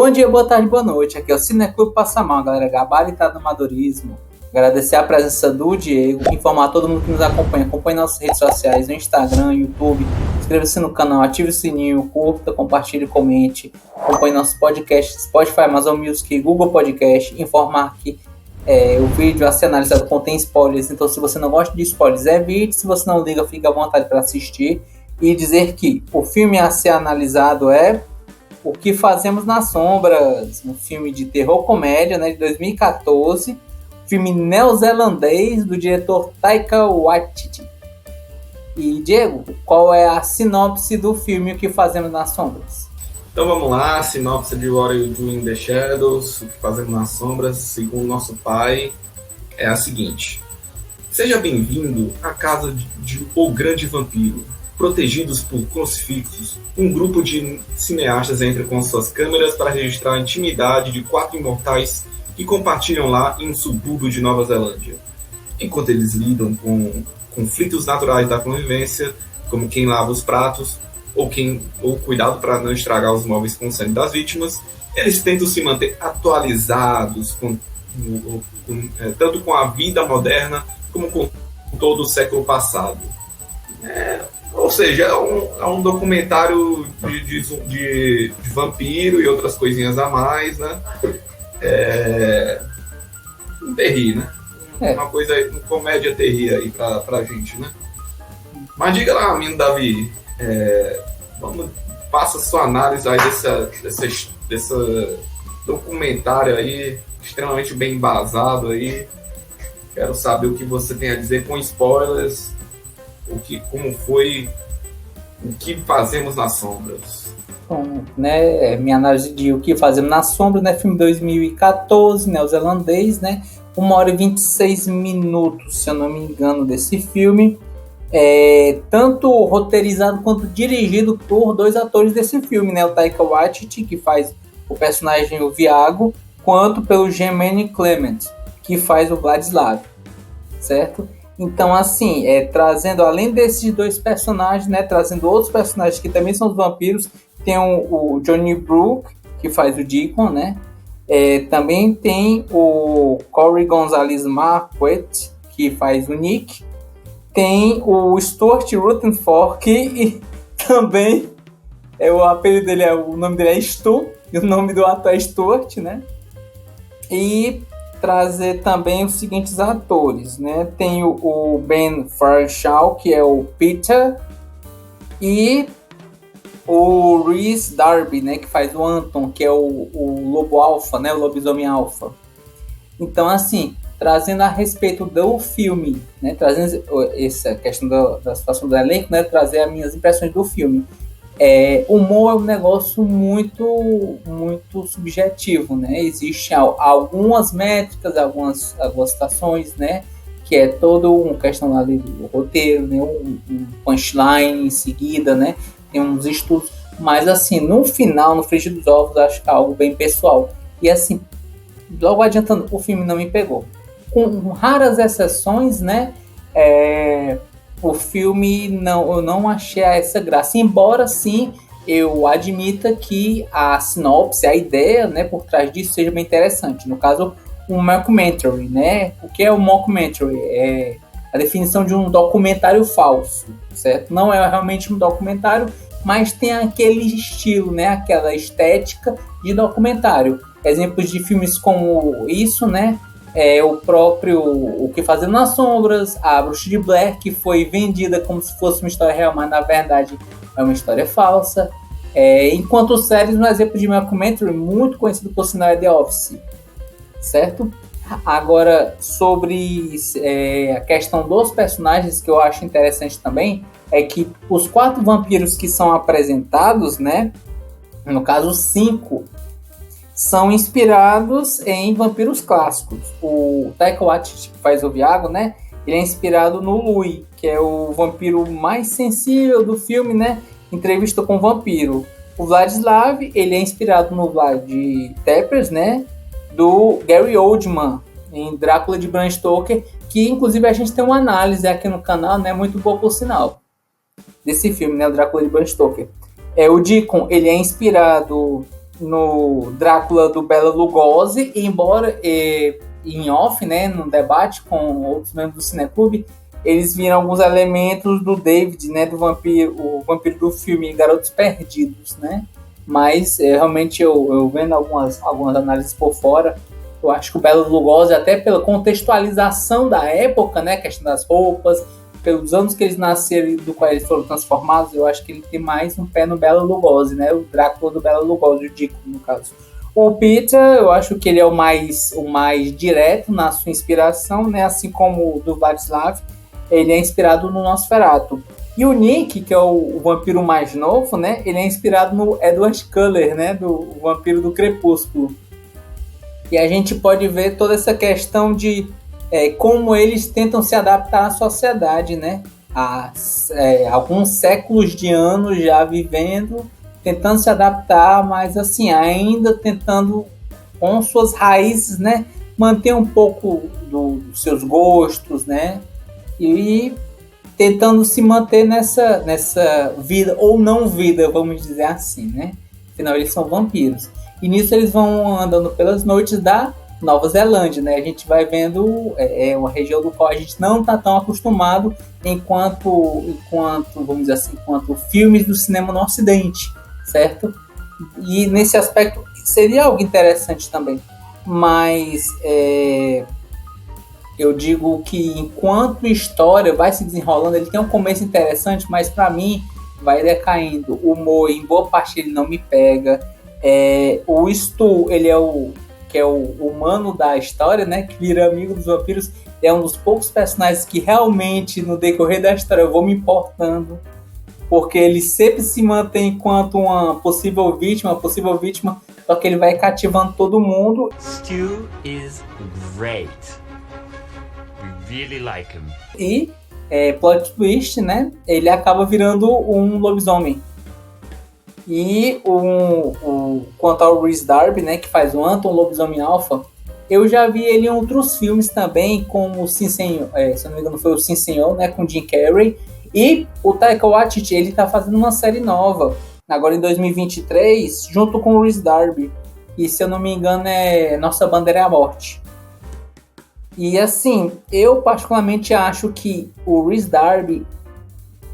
Bom dia, boa tarde, boa noite. Aqui é o Cineclube Passamão, galera gabaritada do amadorismo. Agradecer a presença do Diego, informar a todo mundo que nos acompanha. Acompanhe nossas redes sociais, no Instagram, YouTube. Inscreva-se no canal, ative o sininho, curta, compartilhe, comente. Acompanhe nossos podcasts, Spotify, Amazon Music, Google Podcast. Informar que o vídeo a ser analisado contém spoilers, então se você não gosta de spoilers, evite. Se você não liga, fique à vontade para assistir. E dizer que o filme a ser analisado é O Que Fazemos nas Sombras, um filme de terror-comédia, né, de 2014, filme neozelandês do diretor Taika Waititi. E, Diego, qual é a sinopse do filme O Que Fazemos nas Sombras? Então vamos lá, a sinopse de What You Do in the Shadows, O Que Fazemos nas Sombras, segundo nosso pai, é a seguinte. Seja bem-vindo à casa de O Grande Vampiro. Protegidos por crucifixos, um grupo de cineastas entra com suas câmeras para registrar a intimidade de 4 imortais que compartilham lá em um subúrbio de Nova Zelândia. Enquanto eles lidam com conflitos naturais da convivência, como quem lava os pratos ou cuidado para não estragar os móveis com o sangue das vítimas, eles tentam se manter atualizados tanto com a vida moderna como com todo o século passado. Ou seja, é um documentário de vampiro e outras coisinhas a mais, né? Um terri, né? Uma coisa, uma comédia terri aí pra gente, né? Mas diga lá, menino Davi, faça sua análise aí desse documentário aí, extremamente bem embasado aí. Quero saber o que você tem a dizer com spoilers. Como foi O Que Fazemos nas Sombras. Bom, né, minha análise de O Que Fazemos nas Sombras, né, filme 2014, neozelandês, né, 1h26 minutos, se eu não me engano, desse filme, tanto roteirizado quanto dirigido por 2 atores desse filme, né, o Taika Waititi, que faz o personagem o Viago, quanto pelo Jermaine Clement, que faz o Vladislav, certo? Então, assim, trazendo, além desses 2 personagens, né, trazendo outros personagens que também são os vampiros, tem o Johnny Brooke, que faz o Deacon, né? Também tem o Corey Gonzalez Marquette, que faz o Nick. Tem o Stuart Rutherford, que também o nome dele é Stu, e o nome do ator é Stuart, né? E trazer também os seguintes atores, né? Tem o Ben Fairchild, que é o Peter, e o Rhys Darby, né, que faz o Anton, que é o lobo alfa, né, o lobisomem alfa. Então, assim, trazendo a respeito do filme, né, trazendo essa questão da situação do elenco, né, trazer as minhas impressões do filme. O humor é um negócio muito, muito subjetivo, né? Existem algumas métricas, algumas situações, né? Que é toda uma questão ali do roteiro, né? Um punchline em seguida, né? Tem uns estudos, mas assim, no final, no frigir dos ovos, acho que é algo bem pessoal. E assim, logo adiantando, o filme não me pegou. Com raras exceções, né? O filme eu não achei essa graça, embora sim eu admita que a sinopse, a ideia, né, por trás disso seja bem interessante. No caso, um mockumentary, né? O que é um mockumentary? É a definição de um documentário falso, certo? Não é realmente um documentário, mas tem aquele estilo, né, aquela estética de documentário. Exemplos de filmes como isso, né? O próprio O Que Fazemos nas Sombras, A Bruxa de Blair, que foi vendida como se fosse uma história real, mas na verdade é uma história falsa. Enquanto séries, um exemplo de mockumentary muito conhecido por sinal é The Office, certo? Agora, sobre a questão dos personagens, que eu acho interessante também, é que os 4 vampiros que são apresentados, né, no caso 5, são inspirados em vampiros clássicos. O Taika Waititi, que faz o Viago, né? Ele é inspirado no Louis, que é o vampiro mais sensível do filme, né? Entrevista com o vampiro. O Vladislav, ele é inspirado no Vlad Tepes, né? Do Gary Oldman, em Drácula de Bram Stoker, que inclusive a gente tem uma análise aqui no canal, né? Muito boa por sinal, desse filme, né? O Drácula de Bram Stoker. O Deacon, ele é inspirado no Drácula do Bela Lugosi, embora em off, né, no debate com outros membros do Cineclube, eles viram alguns elementos do David, né, do vampiro, o vampiro do filme Garotos Perdidos, né? Mas realmente eu vendo algumas análises por fora, eu acho que o Bela Lugosi, até pela contextualização da época, né, a questão das roupas, pelos anos que eles nasceram e do qual eles foram transformados, eu acho que ele tem mais um pé no Bela Lugosi, né, o Drácula do Bela Lugosi, o Dico, no caso. O Peter, eu acho que ele é o mais direto na sua inspiração, né, assim como o do Vladislav, ele é inspirado no Nosferatu. E o Nick, que é o vampiro mais novo, né, ele é inspirado no Edward Cullen, né, do vampiro do Crepúsculo. E a gente pode ver toda essa questão de como eles tentam se adaptar à sociedade, né? Há alguns séculos de anos já vivendo, tentando se adaptar, mas assim, ainda tentando, com suas raízes, né? Manter um pouco dos seus gostos, né? E tentando se manter nessa vida, ou não vida, vamos dizer assim, né? Afinal, eles são vampiros. E nisso eles vão andando pelas noites da Nova Zelândia, né? A gente vai vendo uma região do qual a gente não está tão acostumado enquanto, vamos dizer assim, enquanto filmes do cinema no Ocidente, certo? E nesse aspecto seria algo interessante também. Mas eu digo que enquanto a história vai se desenrolando, ele tem um começo interessante, mas para mim vai decaindo. O humor, em boa parte, ele não me pega. O Stu, ele é o humano da história, né, que vira amigo dos vampiros, é um dos poucos personagens que realmente no decorrer da história eu vou me importando, porque ele sempre se mantém enquanto uma possível vítima, só que ele vai cativando todo mundo. Stu is great. We really like him. E plot twist, né, ele acaba virando um lobisomem. E quanto ao Rhys Darby, né, que faz o Anton Lobisomem Alpha, eu já vi ele em outros filmes também, como o Sim Senhor, se eu não me engano foi o Sim Senhor, né, com Jim Carrey, e o Taika Waititi, ele tá fazendo uma série nova, agora em 2023, junto com o Rhys Darby, e se eu não me engano Nossa Bandeira é a Morte. E assim, eu particularmente acho que o Rhys Darby,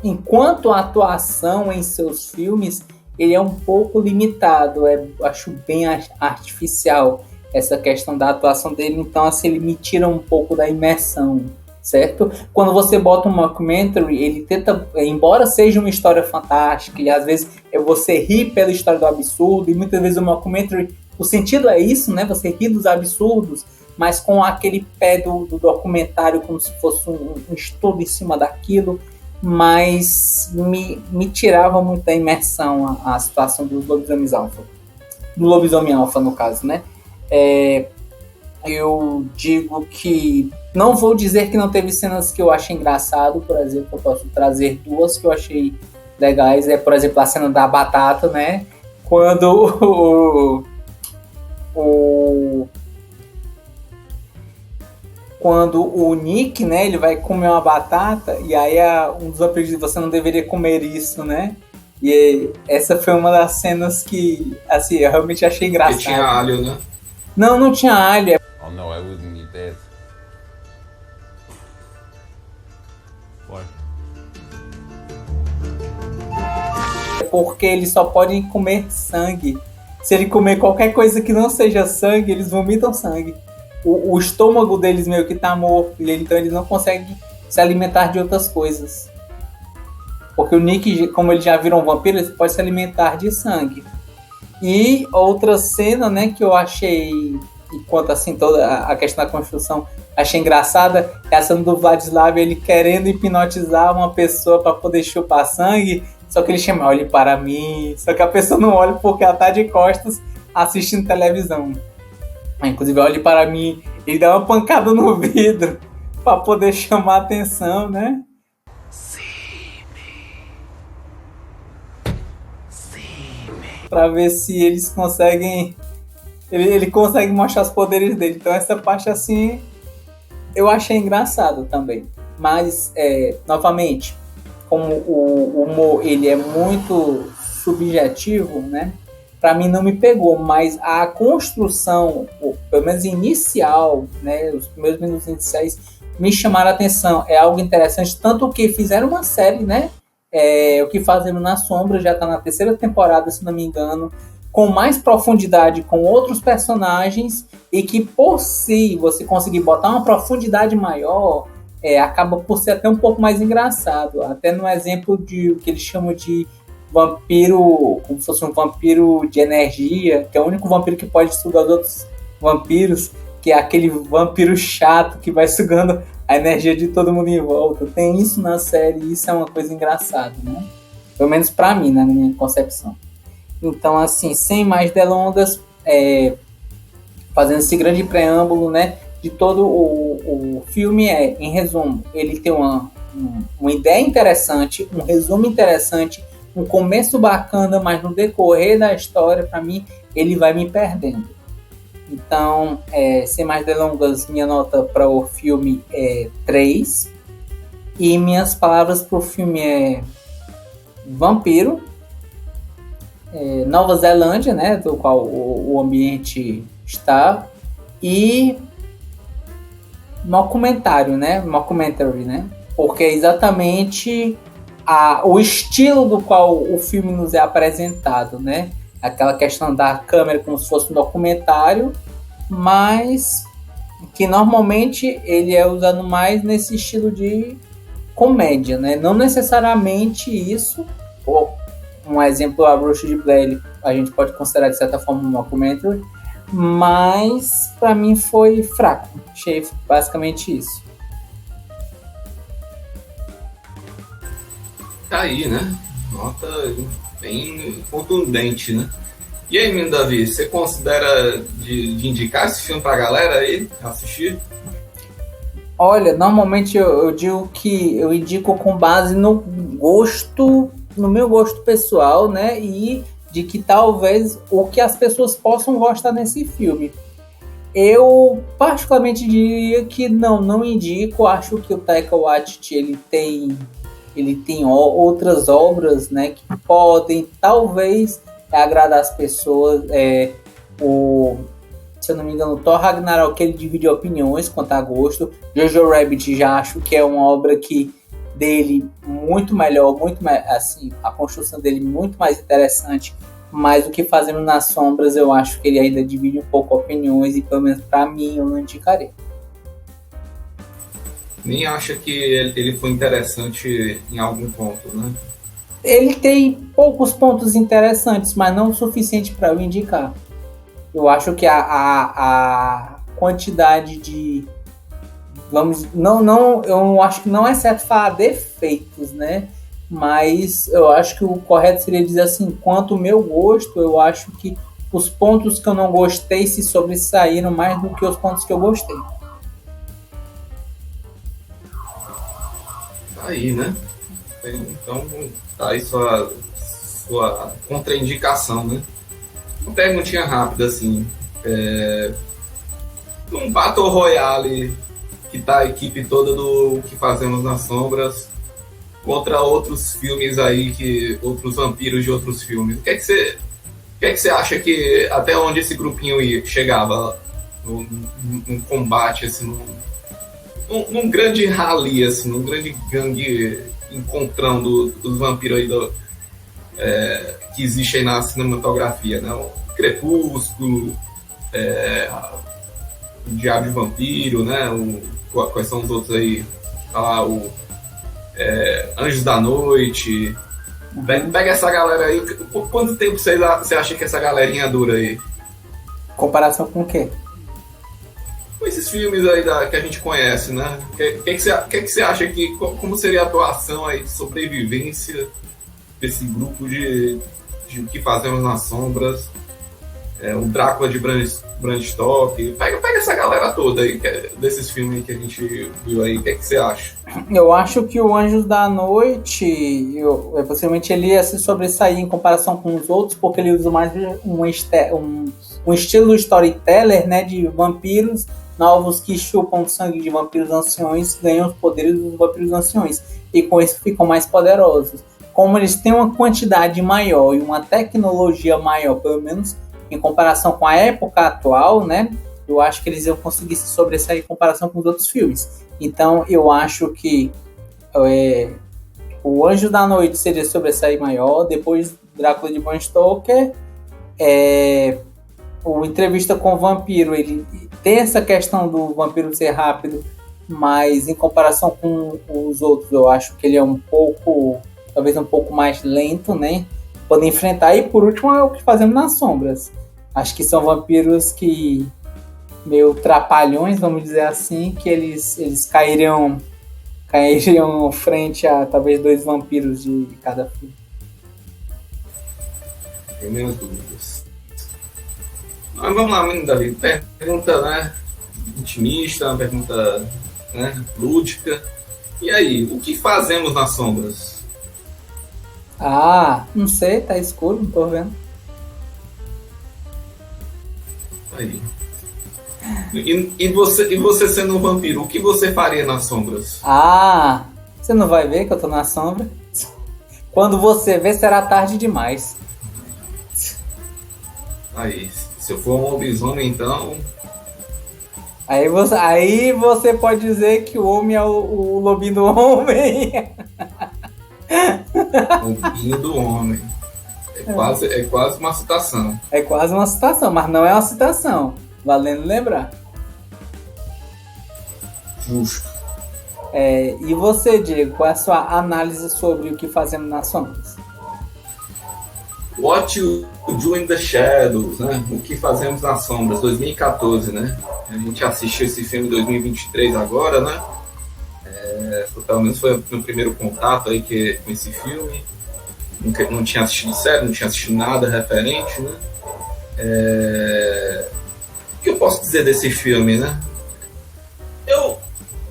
enquanto a atuação em seus filmes, ele é um pouco limitado, acho bem artificial essa questão da atuação dele, então assim, ele me tira um pouco da imersão, certo? Quando você bota um mockumentary, ele tenta, embora seja uma história fantástica, e às vezes você ri pela história do absurdo, e muitas vezes o mockumentary, o sentido é isso, né? Você ri dos absurdos, mas com aquele pé do documentário, como se fosse um estudo em cima daquilo, mas me tirava muito da imersão a situação dos lobisomens alfa. Do lobisomem alfa, no caso, né? Eu digo que... Não vou dizer que não teve cenas que eu achei engraçado, por exemplo, eu posso trazer duas que eu achei legais. Por exemplo, a cena da batata, né? Quando o Nick, né, ele vai comer uma batata, e aí um dos vampiros diz, você não deveria comer isso, né? E essa foi uma das cenas que, assim, eu realmente achei engraçado. Porque tinha alho, né? Não tinha alho. Oh no, I wouldn't eat that. Why? É porque eles só podem comer sangue. Se ele comer qualquer coisa que não seja sangue, eles vomitam sangue. O estômago deles meio que tá morto, então eles não conseguem se alimentar de outras coisas. Porque o Nick, como ele já virou um vampiro, ele pode se alimentar de sangue. E outra cena, né, que eu achei, enquanto assim toda a questão da construção, achei engraçada, é a cena do Vladislav, ele querendo hipnotizar uma pessoa para poder chupar sangue, só que ele chama, olhe para mim, só que a pessoa não olha porque ela tá de costas assistindo televisão. Inclusive, olhe para mim, ele dá uma pancada no vidro para poder chamar a atenção, né? Para ver se eles conseguem... Ele consegue mostrar os poderes dele. Então essa parte assim eu achei engraçado também. Mas, novamente, como o humor ele é muito subjetivo, né? para mim não me pegou, mas a construção, pelo menos inicial, né, os primeiros minutos iniciais me chamaram a atenção. É algo interessante, tanto que fizeram uma série, né? O que Fazemos na Sombra, já está na 3ª temporada, se não me engano, com mais profundidade com outros personagens, e que por si você conseguir botar uma profundidade maior, acaba por ser até um pouco mais engraçado. Até no exemplo de o que eles chamam de vampiro, como se fosse um vampiro de energia, que é o único vampiro que pode sugar os outros vampiros, que é aquele vampiro chato que vai sugando a energia de todo mundo em volta. Tem isso na série, e isso é uma coisa engraçada, né? Pelo menos pra mim, na minha concepção. Então, assim, sem mais delongas, fazendo esse grande preâmbulo, né, de todo o filme, em resumo, ele tem uma ideia interessante, um resumo interessante, um começo bacana, mas no decorrer da história, para mim, ele vai me perdendo. Então, sem mais delongas, minha nota para o filme é 3. E minhas palavras para o filme é vampiro, Nova Zelândia, né, do qual o ambiente está, e mockumentary, né, porque é exatamente o estilo do qual o filme nos é apresentado, né, aquela questão da câmera como se fosse um documentário, mas que normalmente ele é usado mais nesse estilo de comédia, né? Não necessariamente isso, um exemplo, A Bruxa de Blair, a gente pode considerar de certa forma um documentário, mas para mim foi fraco, achei basicamente isso. Tá aí, né? Nota bem contundente, né? E aí, menino Davi, você considera de indicar esse filme pra galera aí assistir? Olha, normalmente eu digo que eu indico com base no meu gosto pessoal, né? E de que talvez o que as pessoas possam gostar nesse filme. Eu particularmente diria que não indico. Acho que o Taika Waititi ele tem outras obras, né, que podem talvez agradar as pessoas. Se eu não me engano, Thor Ragnarok, ele divide opiniões quanto a gosto. Jojo Rabbit já acho que é uma obra dele muito melhor, assim, a construção dele muito mais interessante, mas o que Fazemos nas Sombras eu acho que ele ainda divide um pouco opiniões, e pelo menos para mim eu não indicaria. Nem acha que ele foi interessante em algum ponto, né? Ele tem poucos pontos interessantes, mas não o suficiente para eu indicar. Eu acho que a quantidade de... eu acho que não é certo falar defeitos, né? Mas eu acho que o correto seria dizer assim, quanto ao meu gosto, eu acho que os pontos que eu não gostei se sobressaíram mais do que os pontos que eu gostei. Tá aí, né? Então, tá aí sua contraindicação, né? Uma perguntinha rápida, assim. Um Battle Royale que tá a equipe toda do Que Fazemos nas Sombras contra outros filmes aí, outros vampiros de outros filmes. O que é que você acha que até onde esse grupinho chegava num combate, assim, num grande rally, assim, num grande gangue encontrando os vampiros aí que existem aí na cinematografia, né? O Crepúsculo, o Diabo de Vampiro, né? Quais são os outros aí? Tá lá, Anjos da Noite. Pega essa galera aí. Por quanto tempo você acha que essa galerinha dura aí? Comparação com o quê? Com esses filmes aí que a gente conhece, né? O que você acha como seria a atuação aí de sobrevivência desse grupo de O Que Fazemos nas Sombras, o Drácula de Bram Stoker? Pega essa galera toda aí, desses filmes aí que a gente viu aí. O que você acha? Eu acho que o Anjos da Noite, possivelmente ele ia se sobressair em comparação com os outros, porque ele usa mais um estilo storyteller, né, de vampiros novos que chupam sangue de vampiros anciões, ganham os poderes dos vampiros anciões, e com isso ficam mais poderosos. como eles têm uma quantidade maior e uma tecnologia maior, pelo menos em comparação com a época atual, né? Eu acho que eles iam conseguir se sobressair em comparação com os outros filmes. Então, eu acho que o Anjo da Noite seria sobressair maior, depois Drácula de Bram Stoker, o Entrevista com o Vampiro, ele tem essa questão do vampiro ser rápido, mas em comparação com os outros, eu acho que ele é talvez um pouco mais lento, né? Poder enfrentar. E por último é o que fazemos nas sombras. Acho que são vampiros que meio trapalhões, vamos dizer assim, que eles cairiam frente a talvez 2 vampiros de cada filme. Tem minhas dúvidas. Mas vamos lá, menino Davi. Pergunta, né? Intimista, pergunta, né? Lúdica. E aí, o que fazemos nas sombras? Não sei, tá escuro, não tô vendo. Aí. E você sendo um vampiro, o que você faria nas sombras? Você não vai ver que eu tô na sombra? Quando você ver, será tarde demais. Aí, se eu for um lobisomem, então... Aí você pode dizer que o homem é o lobinho do homem. Lobinho do homem. É quase uma citação. É quase uma citação, mas não é uma citação. Valendo lembrar. Justo. E você, Diego, qual é a sua análise sobre o que fazemos nas sombras? What You Do in the Shadows, né? O que fazemos nas sombras, 2014, né? A gente assistiu esse filme em 2023 agora, né? Pelo menos foi o meu primeiro contato aí com esse filme. Não tinha assistido série, não tinha assistido nada referente, né? O que eu posso dizer desse filme, né?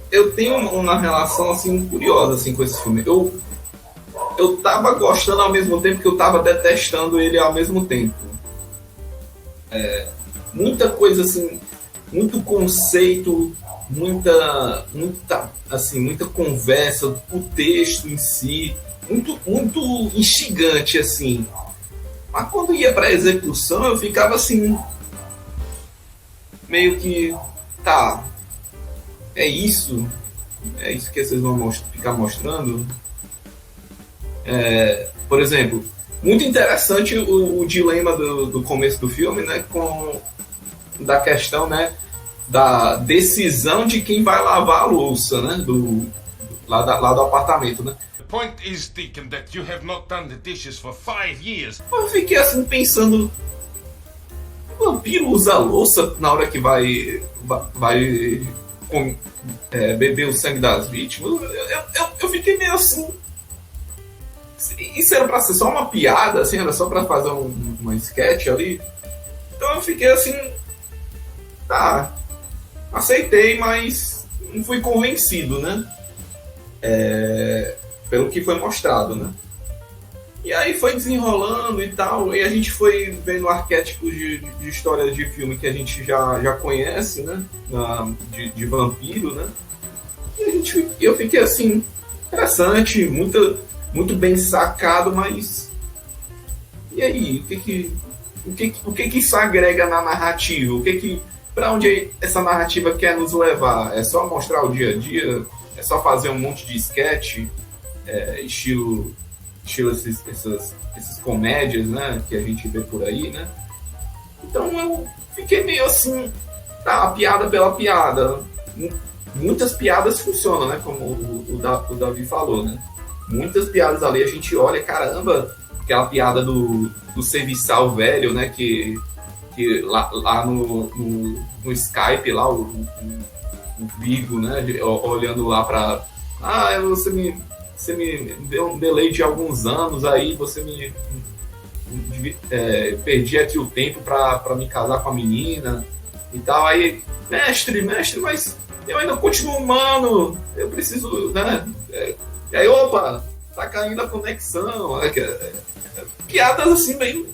Eu tenho uma relação assim curiosa assim com esse filme. Eu tava gostando ao mesmo tempo que eu tava detestando ele ao mesmo tempo. Muita coisa assim, muito conceito, muita conversa, o texto em si, muito instigante assim. Mas quando ia pra execução eu ficava assim, meio que, tá, é isso que vocês vão ficar mostrando. Por exemplo, muito interessante o dilema do começo do filme, né, da questão, né, da decisão de quem vai lavar a louça, né, lá do apartamento, né. The point is, Deacon, that you have not done the dishes for 5 years. Eu fiquei assim pensando, o vampiro usa a louça na hora que vai beber o sangue das vítimas? Eu fiquei meio assim. Isso era pra ser só uma piada, assim, era só pra fazer uma sketch ali. Então eu fiquei assim, tá, aceitei, mas não fui convencido, né? Pelo que foi mostrado, né? E aí foi desenrolando e tal, e a gente foi vendo arquétipos de histórias de filme que a gente já conhece, né? De vampiro, né? E eu fiquei assim, interessante, muito bem sacado, mas e aí, o que isso agrega na narrativa? Para onde essa narrativa quer nos levar? É só mostrar o dia a dia? É só fazer um monte de sketch, estilo essas comédias, né, que a gente vê por aí, né? Então eu fiquei meio assim, tá, piada pela piada. Muitas piadas funcionam, né, como o Davi falou, né? Muitas piadas ali a gente olha, caramba, aquela piada do serviçal velho, né, que lá no Skype, lá o Vigo, né, olhando lá pra... você me deu um delay de alguns anos, aí você perdi aqui o tempo pra me casar com a menina e tal. Aí, mestre, mas eu ainda continuo humano, eu preciso, né? E aí, opa, tá caindo a conexão. Piadas assim, bem...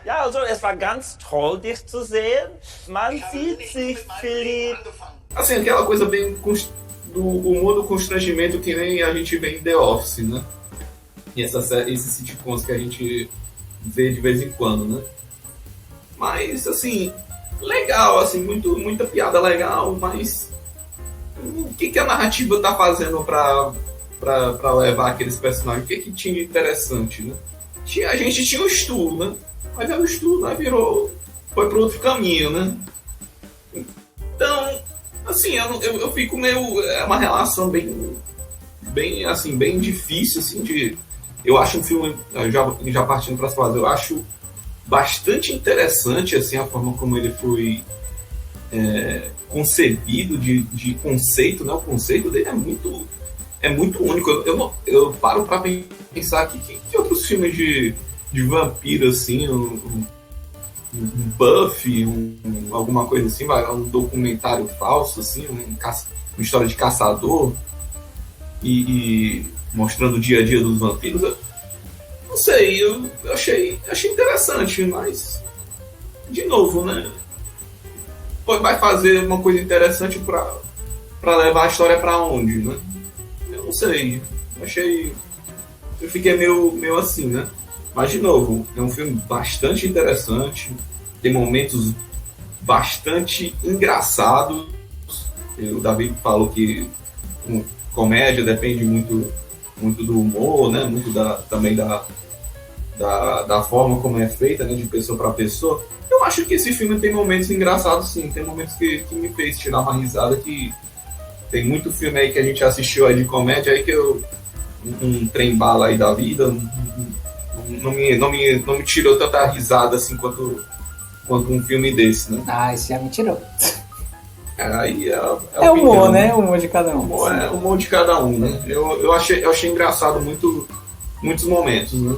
Ja, also es war ganz toll, dich zu sehen. Man sieht sich, Philipp. Assim, aquela coisa do humor do constrangimento que nem a gente vê em The Office, né? E esses sitcoms que a gente vê de vez em quando, né? Mas, assim, legal, assim, muita piada legal, mas o que a narrativa tá fazendo pra levar aqueles personagens? O que tinha de interessante, né? A gente tinha o Stu, né? Mas aí o Stu, né, foi pro outro caminho, né? Então, assim, eu fico meio... É uma relação bem, assim, bem difícil, assim, de... Eu acho um filme, já partindo para as fases, eu acho bastante interessante, assim, a forma como ele foi concebido de conceito, né? O conceito dele é muito único. Eu paro para pensar aqui que outros filmes de vampiro, assim, um Buffy, alguma coisa assim, um documentário falso, assim, uma história de caçador e mostrando o dia a dia dos vampiros. Eu não sei, eu achei interessante, mas de novo, né? Vai fazer uma coisa interessante pra levar a história pra onde, né? Eu não sei, eu fiquei meio assim, né? Mas, de novo, é um filme bastante interessante, tem momentos bastante engraçados. O David falou que comédia depende muito do humor, né? Muito também da forma como é feita, né? De pessoa para pessoa. Eu acho que esse filme tem momentos engraçados, sim. Tem momentos que me fez tirar uma risada, que tem muito filme aí que a gente assistiu aí de comédia, aí que um trem-bala aí da vida não me tirou tanta risada assim quanto um filme desse, né? Ah, esse já me tirou. Aí é o humor, né? O humor de cada um. O humor de cada um, né? Eu achei engraçado muitos momentos, né?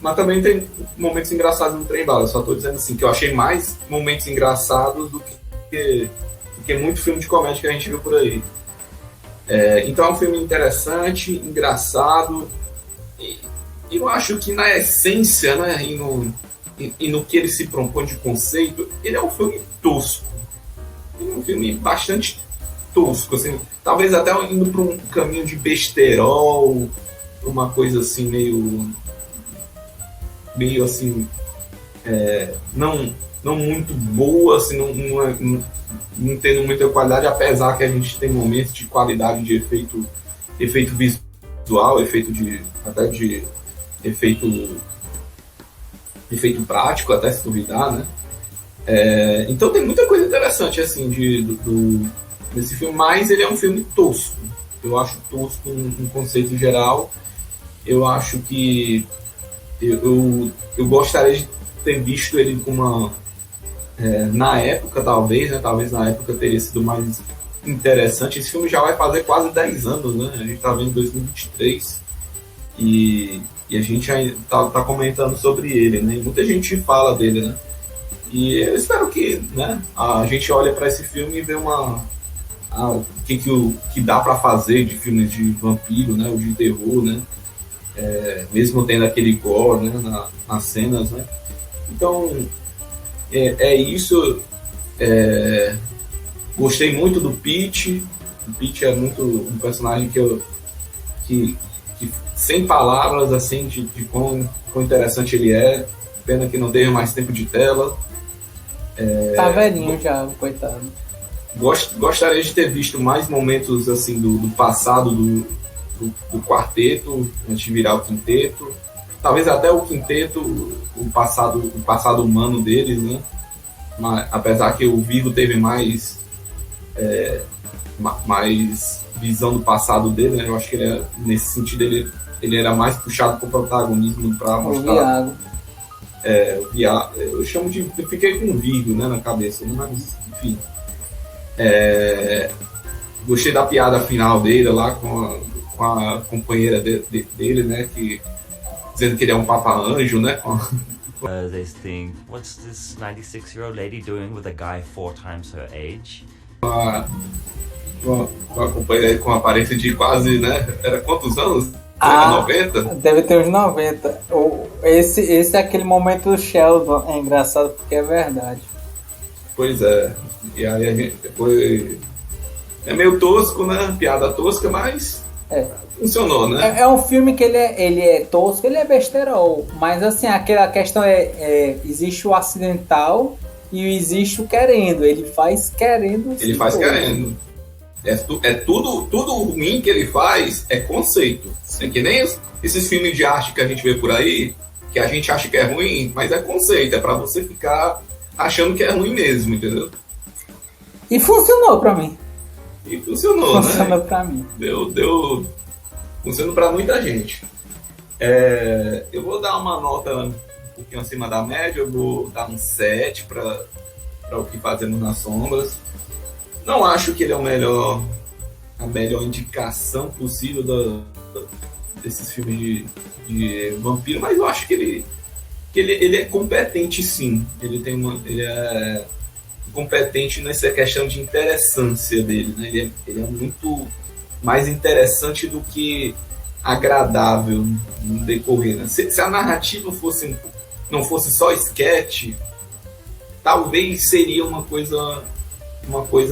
Mas também tem momentos engraçados no trem bala. Eu só tô dizendo assim, que eu achei mais momentos engraçados do que muito filme de comédia que a gente viu por aí. Então é um filme interessante, engraçado, e eu acho que na essência, né, e no que ele se propõe de conceito, ele é um filme tosco. Ele é um filme bastante tosco, assim, talvez até indo para um caminho de besterol, uma coisa assim meio assim, não muito boa, assim, não tendo muita qualidade, apesar que a gente tem momentos de qualidade de efeito visual, até de efeito prático, até se duvidar, né? Então tem muita coisa interessante assim desse filme, mas ele é um filme tosco. Eu acho tosco um conceito geral. Eu acho que eu gostaria de ter visto ele com na época, talvez na época teria sido mais interessante. Esse filme já vai fazer quase 10 anos, né? A gente tá vendo 2023 e a gente tá comentando sobre ele, né? E muita gente fala dele, né? E eu espero que, né, a gente olhe para esse filme e vê o que dá para fazer de filmes de vampiro, né? Ou de terror, né? Mesmo tendo aquele gore, né, nas cenas, né? Então isso. Gostei muito do Pete. O Pete é muito um personagem que sem palavras, assim, de quão interessante ele é. Pena que não teve mais tempo de tela. Tá velhinho já, coitado. Gostaria de ter visto mais momentos assim do passado do quarteto, antes de virar o quinteto. Talvez até o quinteto, o passado humano deles, né? Mas, apesar que o Vigo teve mais visão do passado dele, né? Eu acho que nesse sentido ele era mais puxado para o protagonismo, para mostrar. O Viago. Eu fiquei com o Vigo, né, na cabeça, né? Mas enfim. Gostei da piada final dele lá com a companheira dele, né? Dizendo que ele é um papa-anjo, né? They think, what's this 96-year-old lady doing with a guy 4 times her age? Com a companheira com aparência de quase, né? Era quantos anos? 90? Deve ter uns 90. Esse é aquele momento do Sheldon. É engraçado porque é verdade. Pois é. E aí a gente depois É meio tosco, né? Piada tosca, mas funcionou, né? É um filme que ele é tosco, ele é besterol. Mas assim, aquela questão existe o acidental e existe o querendo. Ele faz querendo. Ele faz querendo. É tudo ruim que ele faz é conceito. É que nem esses filmes de arte que a gente vê por aí, que a gente acha que é ruim, mas é conceito. É pra você ficar achando que é ruim mesmo, entendeu? E funcionou pra mim. E funcionou, né? Funcionou pra mim. Funcionou pra muita gente. Eu vou dar uma nota um pouquinho acima da média, eu vou dar um 7 para o que fazemos nas sombras. Não acho que ele é a melhor indicação possível desses filmes de vampiro, mas eu acho que ele é competente, sim. Ele é competente nessa questão de interessância dele, né? Ele é muito mais interessante do que agradável no decorrer, né? Se a narrativa não fosse só sketch, talvez seria uma coisa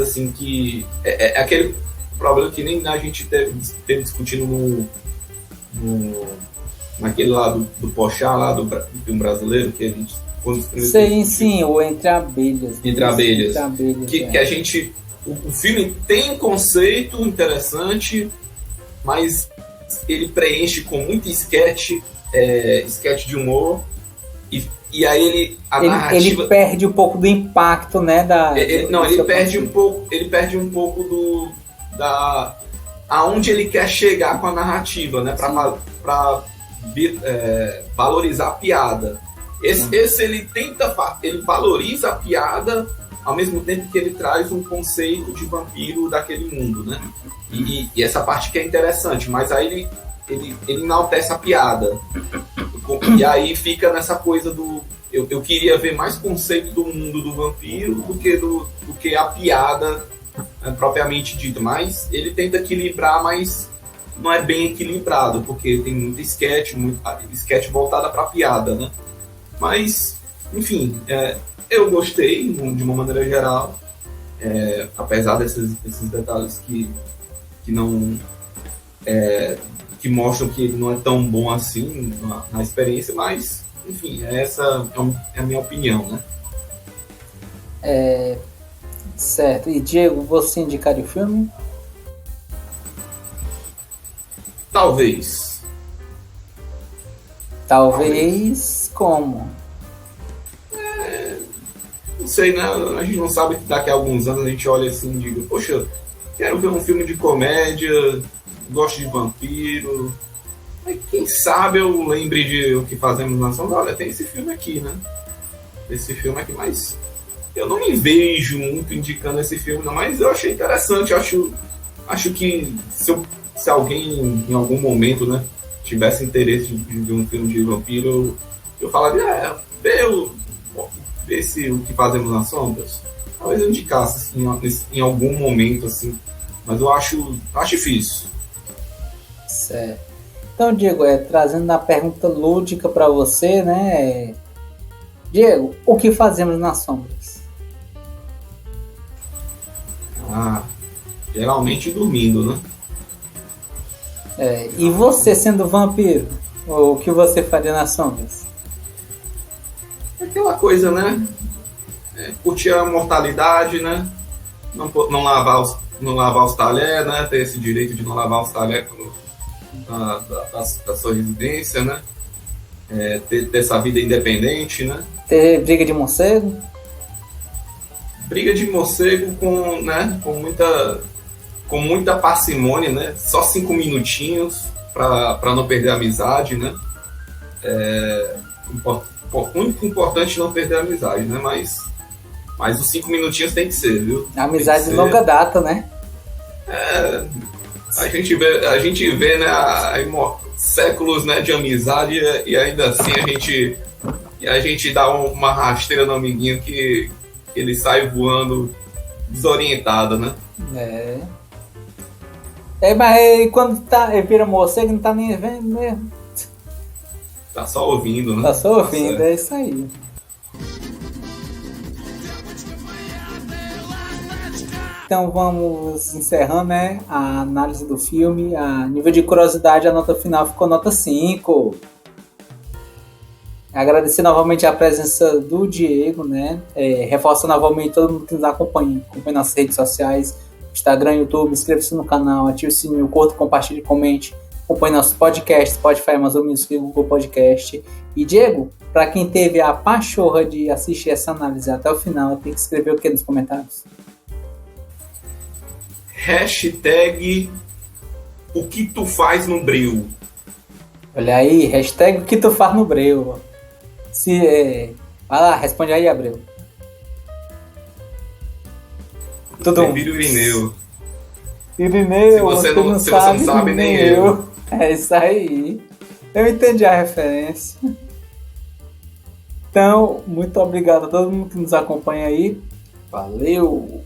assim que é aquele problema que nem a gente teve discutindo naquele lá do Pochá, lá do filme brasileiro, que a gente sim, o Entre Abelhas. Entre Abelhas. Que a gente... O filme tem um conceito interessante, mas ele preenche com muito sketch de humor, e aí narrativa... Ele perde um pouco do impacto, né? Ele perde um pouco aonde ele quer chegar com a narrativa, né? Para valorizar a piada. Esse ele valoriza a piada ao mesmo tempo que ele traz um conceito de vampiro daquele mundo, né? E essa parte que é interessante, mas aí ele enaltece a piada. E aí fica nessa coisa do... Eu queria ver mais conceito do mundo do vampiro do que a piada propriamente dita, mas ele tenta equilibrar, mas não é bem equilibrado, porque tem muito sketch voltada para piada, né? Mas, enfim, eu gostei de uma maneira geral, apesar desses detalhes que não que mostram que ele não é tão bom assim na experiência, mas, enfim, essa é a minha opinião, né? Certo. E Diego, você indicaria o filme? Talvez. Como? Não sei, né? A gente não sabe que daqui a alguns anos a gente olha assim e diga, poxa, quero ver um filme de comédia, gosto de vampiro. Mas quem sabe eu lembre de O Que Fazemos na Sombra. Olha, tem esse filme aqui, né? Mas eu não me vejo muito indicando esse filme, não, mas eu achei interessante. Acho que se alguém em algum momento, né, tivesse interesse de ver um filme de vampiro, eu falaria, vê O Que Fazemos nas Sombras. Talvez eu indicasse em algum momento, assim, mas eu acho difícil. Certo. Então, Diego, trazendo a pergunta lúdica para você, né? Diego, o que fazemos nas sombras? Geralmente dormindo, né? E você sendo vampiro, o que você faria nas sombras? Aquela coisa, né? Curtir a mortalidade, né? Não lavar os talheres, né? Ter esse direito de não lavar os talheres da sua residência, né? Ter essa vida independente, né? Ter briga de morcego? Briga de morcego com muita parcimônia, né? Só 5 minutinhos para não perder a amizade, né? Muito importante não perder a amizade, né? Mas os 5 minutinhos tem que ser, viu? Amizade de longa data, né? A gente vê, né, séculos, né, de amizade e ainda assim a gente dá uma rasteira no amiguinho que ele sai voando desorientado, né? Mas quando ele vira morcego, não tá nem vendo mesmo. Tá só ouvindo, né? Tá só ouvindo, é isso aí. então vamos encerrando, né, a análise do filme. A nível de curiosidade, a nota final ficou nota 5. Agradecer novamente a presença do Diego, né? Reforço novamente todo mundo que nos acompanha nas redes sociais, Instagram, YouTube, inscreva-se no canal, ative o sininho, curta, compartilhe, comente, acompanhe nossos podcasts, Spotify, Amazon Music, Google Podcast. E Diego, para quem teve a pachorra de assistir essa análise até o final, tem que escrever o que nos comentários? Hashtag o que tu faz no breu. Olha aí, hashtag o que tu faz no breu. Vai lá, responde aí, Abreu. Prefiro o Irineu. Irineu, Se você não sabe, nem eu. É isso aí. Eu entendi a referência. Então, muito obrigado a todo mundo que nos acompanha aí. Valeu!